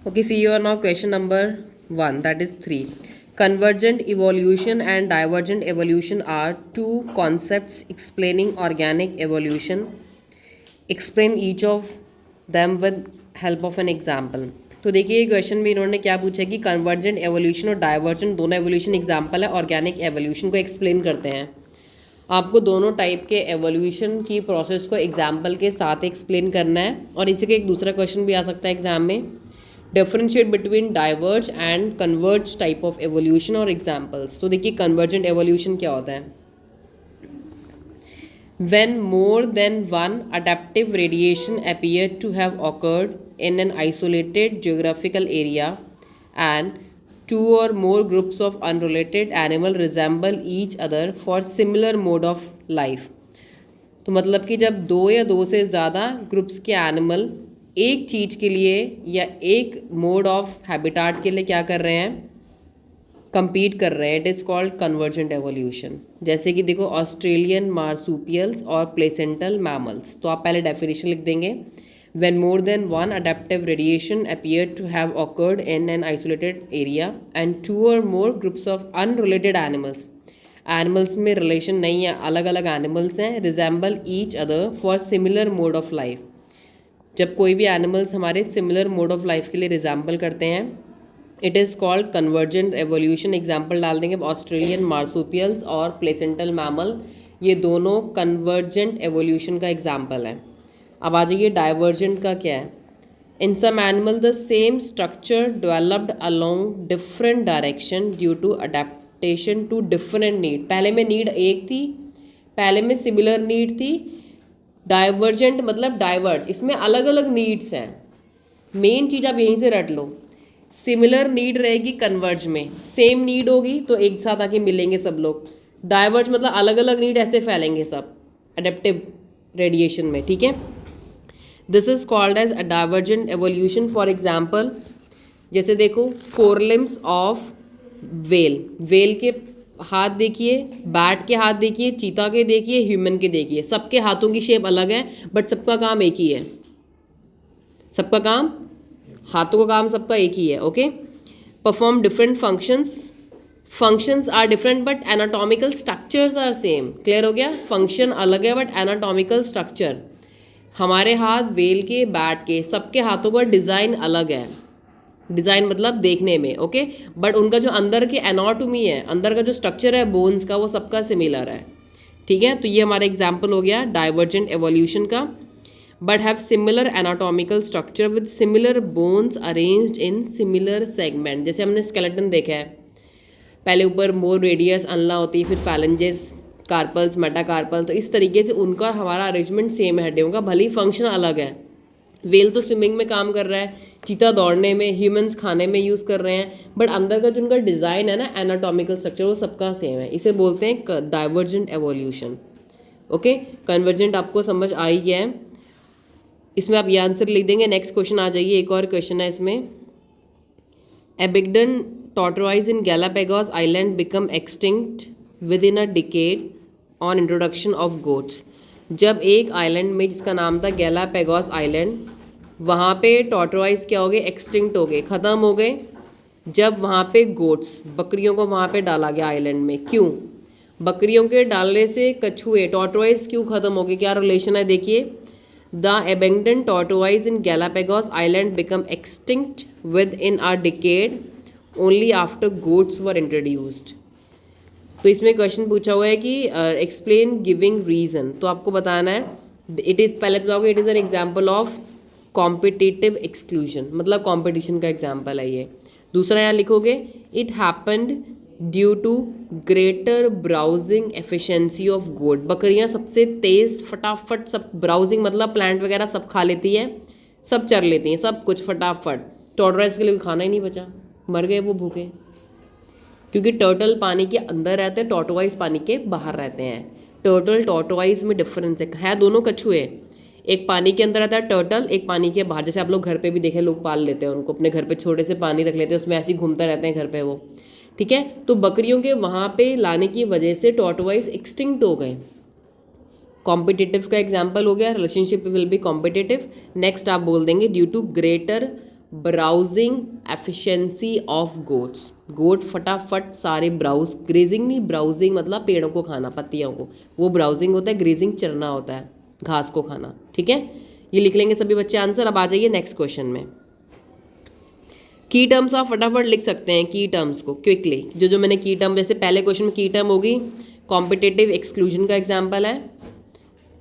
Okay, see you are now question number 1, that is 3. Convergent evolution and divergent evolution are two concepts explaining organic evolution. Explain each of them with help of an example. तो देखिए question में इन्होंने क्या पूछा कि convergent evolution और divergent दोनों evolution example है, ऑर्गेनिक एवोल्यूशन को एक्सप्लेन करते हैं। आपको दोनों टाइप के एवोल्यूशन की प्रोसेस को एग्जाम्पल के साथ एक्सप्लेन करना है। और इसी का एक दूसरा क्वेश्चन भी आ सकता है एग्जाम में, differentiate between diverge and converge type of evolution और एग्जाम्पल्स। तो देखिए कन्वर्जेंट एवोल्यूशन क्या होता है, when more than one adaptive radiation appear to have occurred in an isolated geographical area and two or more groups of unrelated animal resemble each other for similar mode of life। तो मतलब कि जब दो या दो से ज़्यादा groups के एनिमल एक चीज़ के लिए या एक मोड ऑफ हैबिटाट के लिए क्या कर रहे हैं, कंपीट कर रहे हैं, it is called convergent evolution. जैसे कि देखो ऑस्ट्रेलियन मार्सूपियल्स और प्लेसेंटल मैमल्स। तो आप पहले डेफिनेशन लिख देंगे, when more than one adaptive radiation appear to have occurred in an isolated area and two और more groups of unrelated animals, animals में रिलेशन नहीं है, अलग अलग एनिमल्स हैं, resemble each other for similar mode of life. जब कोई भी एनिमल्स हमारे सिमिलर मोड ऑफ लाइफ के लिए रिजेंबल करते हैं, it is called convergent evolution. Example डाल देंगे ऑस्ट्रेलियन मार्सूपियल्स और प्लेसेंटल मैमल, ये दोनों कन्वर्जेंट एवोल्यूशन का एग्जाम्पल है। अब आ जाइए डाइवर्जेंट का क्या है, in some animal the same structure developed along different direction due to adaptation to different need. पहले में नीड एक थी, पहले में सिमिलर नीड थी। डाइवर्जेंट मतलब डाइवर्ज, इसमें अलग अलग नीड्स हैं। मेन चीज़ आप यहीं से रट लो, सिमिलर नीड रहेगी कन्वर्ज में, सेम नीड होगी तो एक साथ आके मिलेंगे सब लोग। डाइवर्ज मतलब अलग अलग नीड ऐसे फैलेंगे सब अडेप्टिव रेडिएशन में, ठीक है। This is called as a divergent evolution. For example जैसे देखो four limbs of whale, whale के हाथ देखिए, बैट के हाथ देखिए, चीता के देखिए, ह्यूमन के देखिए, सबके हाथों की शेप अलग है बट सबका काम एक ही है। सबका काम, हाथों का काम सबका एक ही है। Okay, perform different functions, functions are different but anatomical structures are same. Clear हो गया, फंक्शन अलग है बट एनाटॉमिकल स्ट्रक्चर, हमारे हाथ वेल के बैट के सबके हाथों का डिज़ाइन अलग है, डिज़ाइन मतलब देखने में, ओके, बट उनका जो अंदर की एनाटॉमी है, अंदर का जो स्ट्रक्चर है बोन्स का, वो सबका सिमिलर है, ठीक है। तो ये हमारा एग्जाम्पल हो गया डाइवर्जेंट एवोल्यूशन का। But have similar anatomical structure with similar bones arranged in similar segment. जैसे हमने स्केलेटन देखा है, पहले ऊपर मोर रेडियस अनला होती है, फिर फैलेंजेस, कार्पल्स, मेटाकार्पल, तो इस तरीके से उनका हमारा अरेंजमेंट सेम है हड्डियों का, भले ही फंक्शन अलग है। वेल तो स्विमिंग में काम कर रहा है, चीता दौड़ने में, ह्यूमंस खाने में यूज़ कर रहे हैं, बट अंदर का जो उनका डिज़ाइन है ना, एनाटॉमिकल स्ट्रक्चर, वो सबका सेम है। इसे बोलते हैं डाइवर्जेंट एवोल्यूशन। ओके, कन्वर्जेंट आपको समझ आई है, इसमें आप ये आंसर लिख देंगे। नेक्स्ट क्वेश्चन आ जाइए, एक और क्वेश्चन है इसमें, Abingdon tortoise in Galapagos island become extinct within a decade on introduction of goats. जब एक आइलैंड में जिसका नाम था गैलापागोस आइलैंड, वहाँ पे टॉर्टोइज क्या हो गए, एक्सटिंक्ट हो गए, ख़त्म हो गए, जब वहाँ पे गोट्स, बकरियों को वहाँ पे डाला गया आइलैंड में। क्यों? बकरियों के डालने से कछुए, टॉर्टोइज क्यों ख़त्म हो गए, क्या रिलेशन है देखिए। The abandoned tortoise in Galapagos Island become extinct within a decade only after goats were introduced। तो इसमें क्वेश्चन पूछा हुआ है कि एक्सप्लेन गिविंग रीज़न। तो आपको बताना है, इट इज़, पहले बताओगे it is an example of competitive exclusion, मतलब कॉम्पिटिशन का एग्जाम्पल है ये। दूसरा यहाँ लिखोगे, it happened due to greater browsing efficiency of goat. बकरियाँ सबसे तेज़ फटाफट सब ब्राउजिंग मतलब प्लांट वगैरह सब खा लेती हैं, सब चर लेती हैं, सब कुछ फटाफट। टॉर्टोइज के लिए खाना ही नहीं बचा, मर गए वो भूखे, क्योंकि टर्टल पानी के अंदर रहते हैं, टॉर्टोइज पानी के बाहर रहते हैं। टर्टल टॉर्टोइज में डिफरेंस है दोनों कछुए, एक पानी के अंदर रहता है टर्टल, एक पानी के बाहर। जैसे आप लोग घर पे भी देखे, लोग पाल लेते हैं उनको, अपने घर पे छोटे से पानी रख लेते हैं, उसमें ऐसे ही घूमते रहते हैं घर पे वो, ठीक है। तो बकरियों के वहाँ पे लाने की वजह से टॉर्टोइज एक्सटिंक्ट हो गए। कॉम्पिटिटिव का एग्जाम्पल हो गया, relationship will be competitive. Next आप बोल देंगे due to greater browsing efficiency of goats, goat फटाफट सारे ब्राउज, ग्रेजिंग नहीं, ब्राउजिंग मतलब पेड़ों को खाना, पत्तियों को, वो ब्राउजिंग होता है, ग्रेजिंग चरना होता है, घास को खाना। ठीक है, ये लिख लेंगे सभी बच्चे आंसर। अब आ जाइए नेक्स्ट क्वेश्चन में। की टर्म्स आप फटाफट लिख सकते हैं, की टर्म्स को क्विकली, जो मैंने की टर्म, जैसे पहले क्वेश्चन में की टर्म होगी कॉम्पिटेटिव एक्सक्लूजन का एग्जाम्पल है,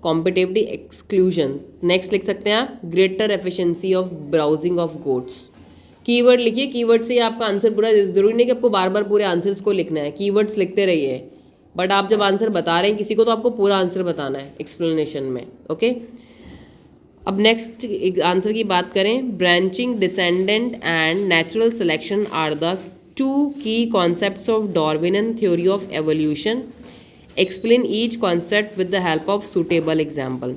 कॉम्पिटेटिव एक्सक्लूजन। नेक्स्ट लिख सकते हैं आप greater efficiency of browsing of goats. Keyword लिखिए, कीवर्ड से ही आपका आंसर पूरा, जरूरी नहीं कि आपको बार बार पूरे आंसर्स को लिखना है, कीवर्ड्स लिखते रहिए, बट आप जब आंसर बता रहे हैं किसी को तो आपको पूरा आंसर बताना है एक्सप्लेनेशन में। ओके, अब नेक्स्ट आंसर की बात करें, branching, descendant and natural selection are the two key concepts of Darwinian theory of evolution, explain each concept with the help of suitable example.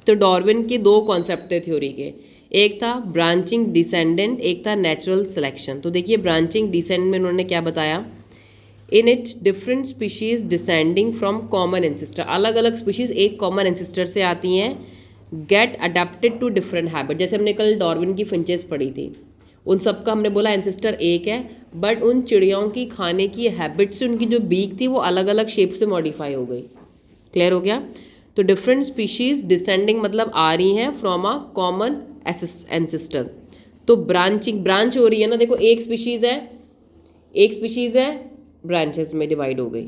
तो डार्विन के दो कॉन्सेप्ट थे थ्योरी के, एक था ब्रांचिंग डिसेंडेंट, एक था नेचुरल सिलेक्शन। तो देखिए ब्रांचिंग डिसेंडेंट में उन्होंने क्या बताया, in it different species descending from common ancestor, अलग अलग स्पीशीज एक कॉमन एंसेस्टर से आती हैं, get adapted to different habit. जैसे हमने कल डार्विन की फिंचेस पढ़ी थी, उन सब का हमने बोला एंसेस्टर एक है, बट उन चिड़ियों की खाने की हैबिट से उनकी जो बीक थी वो अलग अलग शेप से मॉडिफाई हो गई। क्लियर हो गया? तो डिफरेंट स्पीशीज डिसेंडिंग मतलब आ रही हैं फ्रॉम अ कॉमन एंसेस्टर। तो ब्रांचिंग, ब्रांच हो रही है ना, देखो एक स्पीशीज़ है ब्रांचेस में डिवाइड हो गई,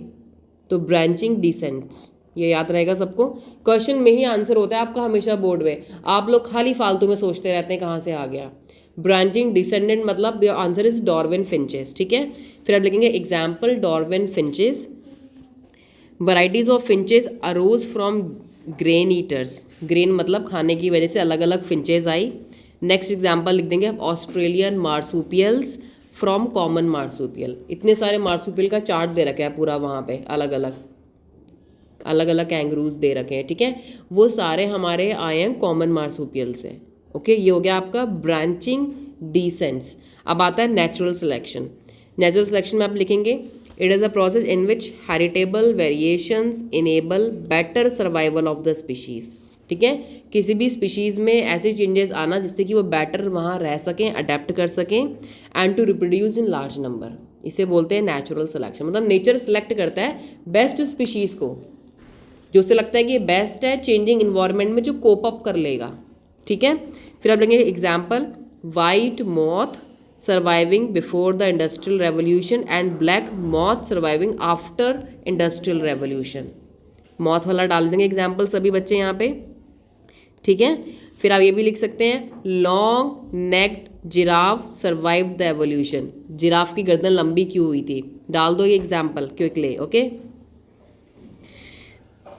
तो ब्रांचिंग डिसेंट्स, ये याद रहेगा सबको। क्वेश्चन में ही आंसर होता है आपका हमेशा बोर्ड में, आप लोग खाली फालतू में सोचते रहते हैं कहाँ से आ गया। ब्रांचिंग डिसेंडेंट मतलब आंसर इज डार्विन फिंचेस। ठीक है, फिर आप लिखेंगे example Darwin finches, varieties of finches arrows from grain eaters, grain मतलब खाने की वजह से अलग अलग फिंचेस आई। नेक्स्ट एग्जाम्पल लिख देंगे Australian marsupials from common marsupial. इतने सारे मार्सूपियल का चार्ट दे रखा है पूरा, वहाँ पे अलग अलग कैंगरूज दे रखे हैं। ठीक है, वो सारे हमारे आए हैं कॉमन मार्सूपियल से। ओके, ये हो गया आपका ब्रांचिंग डिसेंट्स। अब आता है नेचुरल सिलेक्शन। नेचुरल सिलेक्शन में आप लिखेंगे it is a process in which heritable variations enable better survival of the species. ठीक है, किसी भी स्पीशीज़ में ऐसे चेंजेस आना जिससे कि वो बेटर वहाँ रह सकें, अडेप्ट कर सकें, and to reproduce in large number, इसे बोलते हैं नेचुरल सिलेक्शन। मतलब नेचर सिलेक्ट करता है बेस्ट स्पीशीज़ को, जो उसे लगता है कि ये बेस्ट है चेंजिंग इन्वायरमेंट में, जो कोप अप कर लेगा। ठीक है, फिर आप लेंगे example white moth surviving before the industrial revolution and black moth surviving after industrial revolution. Moth वाला डाल देंगे एग्जाम्पल सभी बच्चे यहाँ पे। ठीक है, फिर आप ये भी लिख सकते हैं long necked giraffe survive the evolution, giraffe की गर्दन लंबी क्यों हुई थी, डाल दो ये एग्जाम्पल क्विकली। ओके,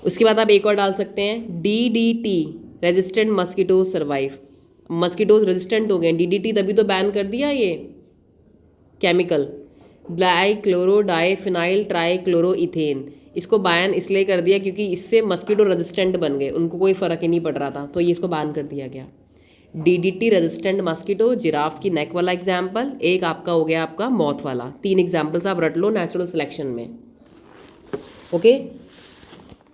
उसके बाद आप एक और डाल सकते हैं DDT resistant mosquito survive, mosquitoes resistant हो गए, DDT तभी तो बैन कर दिया ये केमिकल, डाइक्लोरो डाइफिनाइल ट्राइक्लोरोइथेन, इसको बैन इसलिए कर दिया क्योंकि इससे मस्कीटो रेजिस्टेंट बन गए, उनको कोई फ़र्क ही नहीं पड़ रहा था, तो ये इसको बैन कर दिया गया। DDT रेजिस्टेंट मस्कीटो, जिराफ की नेक वाला एग्जाम्पल, एक आपका हो गया आपका मॉथ वाला। 3 एग्जाम्पल्स आप रट लो नेचुरल सिलेक्शन में। ओके,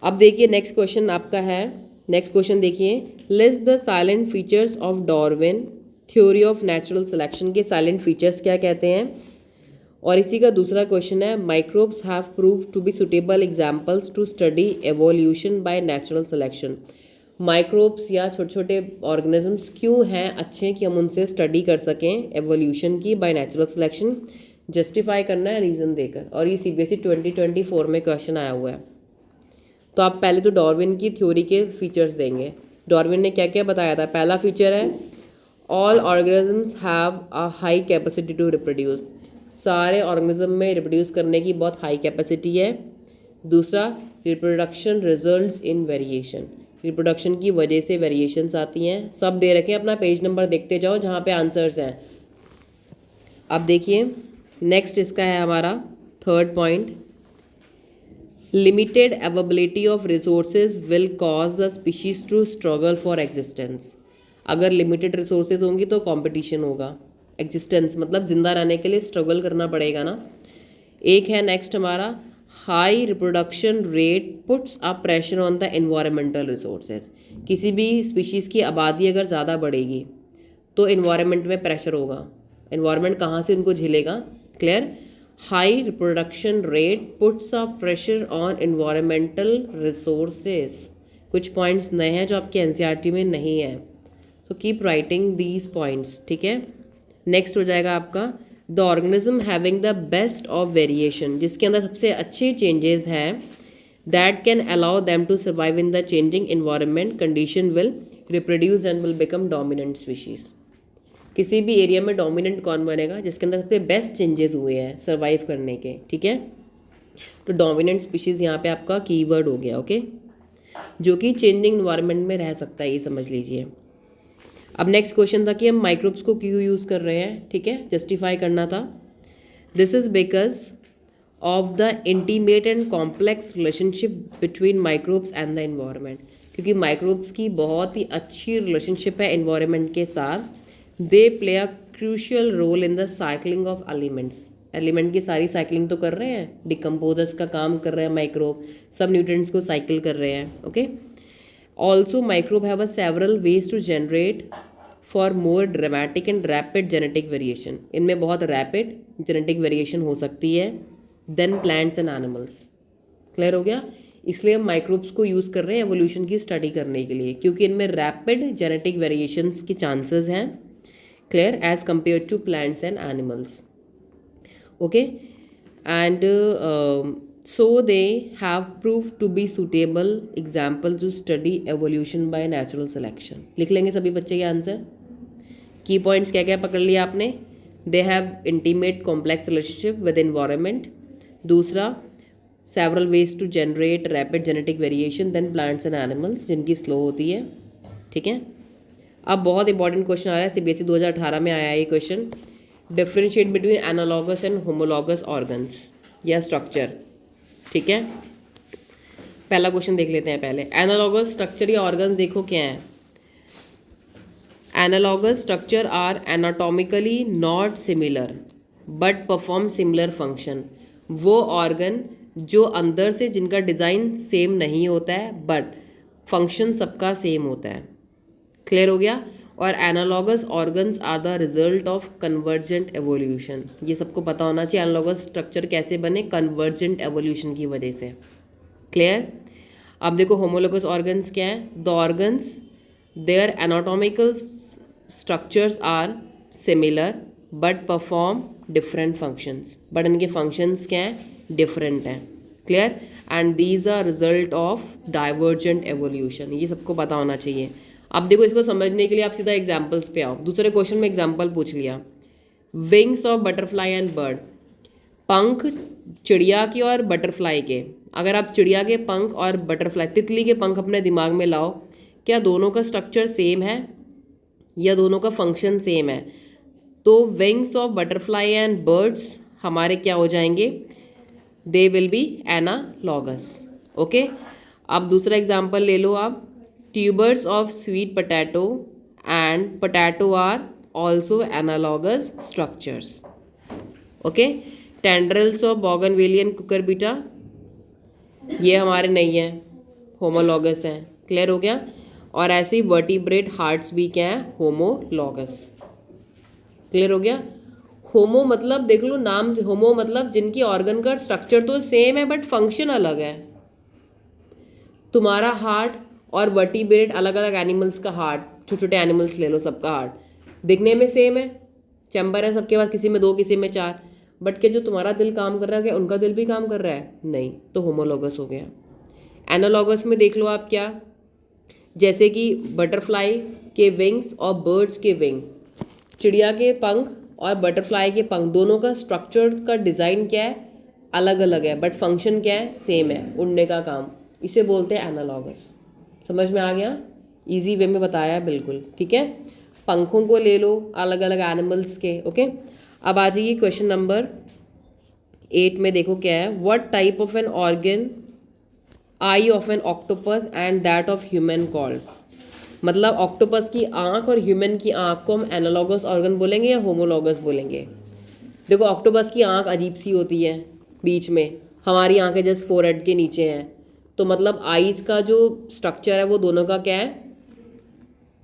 अब देखिए नेक्स्ट क्वेश्चन आपका है, नेक्स्ट क्वेश्चन देखिए, list the salient features of Darwin theory of natural selection के साइलेंट फीचर्स क्या कहते हैं। और इसी का दूसरा क्वेश्चन है microbes have proved to be suitable examples to study evolution by natural selection. Microbes या छोटे छोटे ऑर्गेनिजम्स क्यों हैं अच्छे कि हम उनसे स्टडी कर सकें एवोल्यूशन की बाय नेचुरल सिलेक्शन, जस्टिफाई करना है रीज़न देकर। और ये CBSE 2024 में क्वेश्चन आया हुआ है। तो आप पहले तो डार्विन की थ्योरी के फीचर्स देंगे। डार्विन ने क्या क्या बताया था। पहला फीचर है all organisms have a high capacity to reproduce, सारे ऑर्गेनिज्म में रिप्रोड्यूस करने की बहुत हाई कैपेसिटी है। दूसरा reproduction results in variation, reproduction की वजह से वेरिएशंस आती हैं। सब दे रखे हैं, अपना पेज नंबर देखते जाओ जहाँ पे आंसर्स हैं। अब देखिए नेक्स्ट इसका है हमारा third point, limited availability of resources will cause the species to struggle for existence. अगर लिमिटेड रिसोर्सेज होंगी तो कंपटीशन होगा, एग्जिस्टेंस मतलब जिंदा रहने के लिए स्ट्रगल करना पड़ेगा ना। एक है नेक्स्ट हमारा high reproduction rate puts a pressure on the environmental resources. किसी भी स्पीशीज़ की आबादी अगर ज़्यादा बढ़ेगी तो इन्वायरमेंट में प्रेशर होगा। इन्वायरमेंट कहाँ से उनको झेलेगा? Clear? High reproduction rate puts a pressure on environmental resources. कुछ पॉइंट्स नए हैं जो आपके एनसीईआरटी में नहीं है, so keep writing these points, ठीक है। नेक्स्ट हो जाएगा आपका the organism having the best of variation, जिसके अंदर सबसे अच्छे चेंजेस हैं, that can allow them to survive in the changing environment condition will reproduce and will become dominant species. किसी भी एरिया में डोमिनेंट कौन बनेगा? जिसके अंदर सबसे बेस्ट चेंजेस हुए हैं सर्वाइव करने के, ठीक है। तो डोमिनेंट स्पीशीज़ यहाँ पे आपका कीवर्ड हो गया, ओके, जो कि चेंजिंग इन्वायरमेंट में रह सकता है, ये समझ लीजिए। अब नेक्स्ट क्वेश्चन था कि हम माइक्रोब्स को क्यों यूज़ कर रहे हैं, ठीक है, जस्टिफाई करना था। This is because of the intimate and complex relationship between microbes and the environment, क्योंकि माइक्रोब्स की बहुत ही अच्छी रिलेशनशिप है इन्वायरमेंट के साथ। They play a crucial role in the cycling of elements, element की सारी साइक्लिंग तो कर रहे हैं, डिकम्पोजर्स का काम कर रहे हैं माइक्रोब, सब न्यूट्रिएंट्स को साइकिल कर रहे हैं, okay. Also microbe have a several ways to generate for more dramatic and rapid genetic variation, इनमें बहुत रैपिड जेनेटिक वेरिएशन हो सकती है than plants and animals. Clear हो गया? इसलिए हम माइक्रोब्स को यूज़ कर रहे हैं एवोल्यूशन की स्टडी करने के लिए, क्योंकि इनमें रैपिड जेनेटिक वेरिएशंस के चांसेस हैं, clear, as compare to plants and animals, okay. And so they have prove to be suitable example to study evolution by natural selection. लिख लेंगे सभी बच्चे के आंसर। की पॉइंट्स क्या क्या पकड़ लिया आपने? They have intimate complex relationship with environment, दूसरा several ways to generate rapid genetic variation than plants and animals, जिनकी स्लो होती है, ठीक है। अब बहुत इंपॉर्टेंट क्वेश्चन आ रहा है, सीबीएसई 2018 में आया है ये question. Differentiate between analogous and homologous organs या स्ट्रक्चर, ठीक है। पहला क्वेश्चन देख लेते हैं पहले। एनालॉगस स्ट्रक्चर या ऑर्गन्स देखो क्या है। Analogous structure are anatomically not similar but perform similar function. वो ऑर्गन जो अंदर से जिनका डिज़ाइन सेम नहीं होता है बट फंक्शन सबका सेम होता है। क्लियर हो गया? और analogous organs are the result of convergent evolution. ये सबको पता होना चाहिए एनालॉगस स्ट्रक्चर कैसे बने, कन्वर्जेंट एवोल्यूशन की वजह से। क्लियर? अब देखो होमोलोगस ऑर्गन्स क्या है। The organs their anatomical structures are similar but perform different functions, but इनके फंक्शंस क्या हैं, डिफरेंट हैं। Clear? And these are result of divergent evolution. ये सबको पता होना चाहिए। अब देखो इसको समझने के लिए आप सीधा एग्जाम्पल्स पे आओ। दूसरे क्वेश्चन में एग्जाम्पल पूछ लिया, wings of butterfly and bird, पंख चिड़िया की और बटरफ्लाई के। अगर आप चिड़िया के पंख और बटरफ्लाई तितली के पंख अपने दिमाग में लाओ, क्या दोनों का स्ट्रक्चर सेम है या दोनों का फंक्शन सेम है? तो wings of butterfly and birds हमारे क्या हो जाएंगे, they will be analogous, okay. अब दूसरा एग्जाम्पल ले लो आप, tubers of sweet potato and potato are also analogous structures, okay. Tendrils of bougainvillea cucurbita, ये हमारे नहीं हैं, होमोलॉगस हैं। क्लियर हो गया? और ऐसे ही वर्टिब्रेट हार्ट्स भी क्या है, होमोलॉगस। क्लियर हो गया? होमो मतलब देख लो नाम से, होमो मतलब जिनकी ऑर्गन का स्ट्रक्चर तो सेम है बट फंक्शन अलग है। तुम्हारा हार्ट और वर्टिब्रेट अलग अलग एनिमल्स का हार्ट, छोटे छोटे एनिमल्स ले लो, सबका हार्ट दिखने में सेम है, चैम्बर है सबके पास, किसी में 2 किसी में 4, बट क्या जो तुम्हारा दिल काम कर रहा है क्या उनका दिल भी काम कर रहा है? नहीं, तो होमोलॉगस हो गया। एनालॉगस में देख लो आप क्या, जैसे कि बटरफ्लाई के विंग्स और बर्ड्स के विंग, चिड़िया के पंख और बटरफ्लाई के पंख, दोनों का स्ट्रक्चर का डिज़ाइन क्या है, अलग अलग है बट फंक्शन क्या है, सेम है, उड़ने का काम। इसे बोलते हैं एनालॉगस। समझ में आ गया? इजी वे में बताया है बिल्कुल, ठीक है। पंखों को ले लो अलग अलग एनिमल्स के, ओके। अब आ जाइए क्वेश्चन नंबर 8 में, देखो क्या है। What type of an organ eye of an octopus and that of human called, मतलब ऑक्टोपस की आंख और ह्यूमन की आंख को हम एनालॉगस ऑर्गन बोलेंगे या होमोलॉगस बोलेंगे? देखो ऑक्टोपस की आंख अजीब सी होती है बीच में, हमारी आंखें जस्ट फोरहेड के नीचे हैं, तो मतलब आईज का जो स्ट्रक्चर है वो दोनों का क्या है,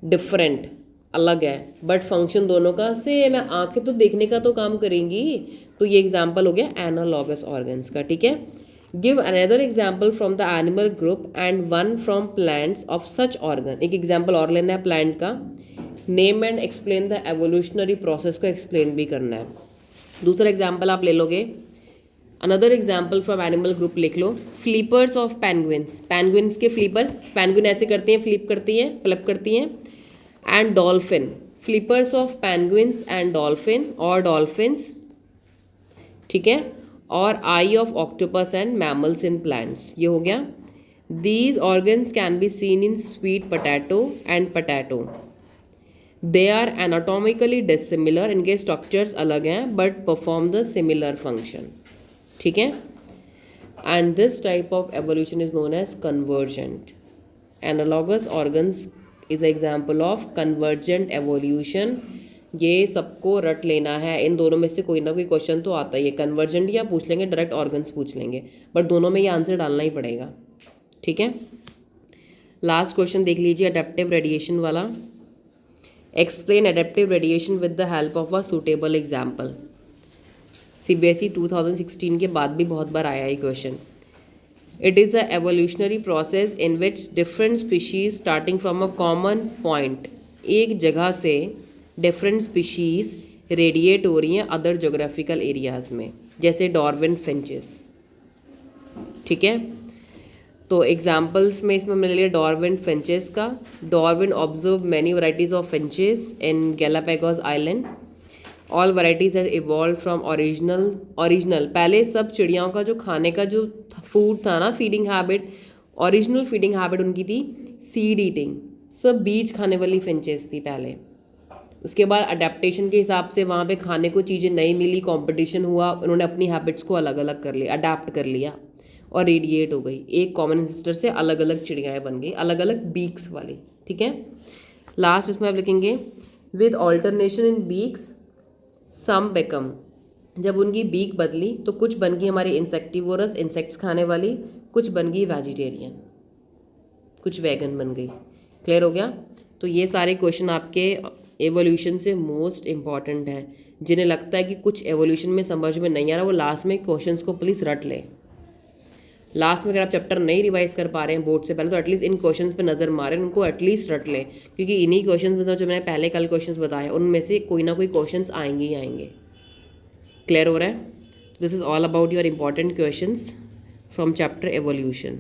डिफरेंट। अलग है, बट फंक्शन दोनों का सेम है, आंखें तो देखने का तो काम करेंगी। तो ये एग्जाम्पल हो गया एनालॉगस ऑर्गन्स का, ठीक है। Give another example from the animal group and one from plants of such organ. एक एग्जाम्पल और लेना है प्लांट का। Name and explain the evolutionary process को एक्सप्लेन भी करना है। दूसरा एग्जाम्पल आप ले लोगे, another example from animal group लिख लो, फ्लिपर्स ऑफ पेंगुइन्स। पेंगुइन्स के फ्लिपर्स, पेंगुइन ऐसे करती हैं, फ्लिप करती हैं, फ्लिप करती हैं। And dolphin, flippers of penguins and dolphin और डॉल्फिन्स, ठीक है। और eye of octopus and mammals in plants, ये हो गया। These organs can be seen in sweet potato and potato. They are anatomically dissimilar, इनके स्ट्रक्चर्स अलग हैं but perform the similar function, ठीक है। And this type of evolution is known as convergent. Analogous organs is example of convergent evolution. ये सबको रट लेना है, इन दोनों में से कोई ना कोई क्वेश्चन तो आता ही है। कन्वर्जेंट या पूछ लेंगे, डायरेक्ट ऑर्गन्स पूछ लेंगे, बट दोनों में ये आंसर डालना ही पड़ेगा, ठीक है। लास्ट क्वेश्चन देख लीजिए, अडेप्टिव रेडिएशन वाला। Explain adaptive radiation with the help of a suitable example. CBSE 2016 के बाद भी बहुत बार आया ये question. It is a evolutionary process in which different species starting from a common point, एक जगह से different species रेडिएट हो रही हैं अदर जोग्राफिकल एरियाज़ में, जैसे डार्विन फिंचेस, ठीक है। तो एग्जाम्पल्स में इसमें हमने लिया डार्विन फिंचेस का। Darwin observe many varieties of finches in Galapagos island. All varieties has evolve from original पहले सब चिड़ियाओं का जो खाने का जो फूड था ना, feeding habit, original feeding habit उनकी थी सीड ईटिंग, सब बीज खाने वाली फिंचेस थी पहले। उसके बाद अडेप्टेशन के हिसाब से वहाँ पे खाने को चीज़ें नहीं मिली, कंपटीशन हुआ, उन्होंने अपनी हैबिट्स को अलग अलग कर लिया, अडेप्ट कर लिया और रेडिएट हो गई। एक कॉमन एंसेस्टर से अलग अलग चिड़ियाएँ बन गई, अलग अलग बीक्स वाली, ठीक है। लास्ट इसमें आप लिखेंगे with alternation in beaks some become. जब उनकी बीक बदली तो कुछ बन गई हमारी इंसेक्टिवोरस, इंसेक्ट्स खाने वाली, कुछ बन गई वेजिटेरियन, कुछ वैगन बन गई। क्लियर हो गया। तो ये सारे क्वेश्चन आपके एवोल्यूशन से मोस्ट इम्पॉर्टेंट हैं। जिन्हें लगता है कि कुछ एवोल्यूशन में समझ में नहीं आ रहा, वो लास्ट में क्वेश्चंस को प्लीज़ रट लें। लास्ट में अगर आप चैप्टर नहीं रिवाइज कर पा रहे हैं बोर्ड से पहले, तो एटलीस्ट इन क्वेश्चंस पे नज़र मारें, उनको एटलीस्ट रट लें, क्योंकि इन्हीं क्वेश्चंस में जो मैंने पहले कल क्वेश्चंस बताए उनमें से कोई ना कोई क्वेश्चंस आएंगे ही आएंगे। क्लियर हो रहा है। This is all about your important questions from chapter evolution.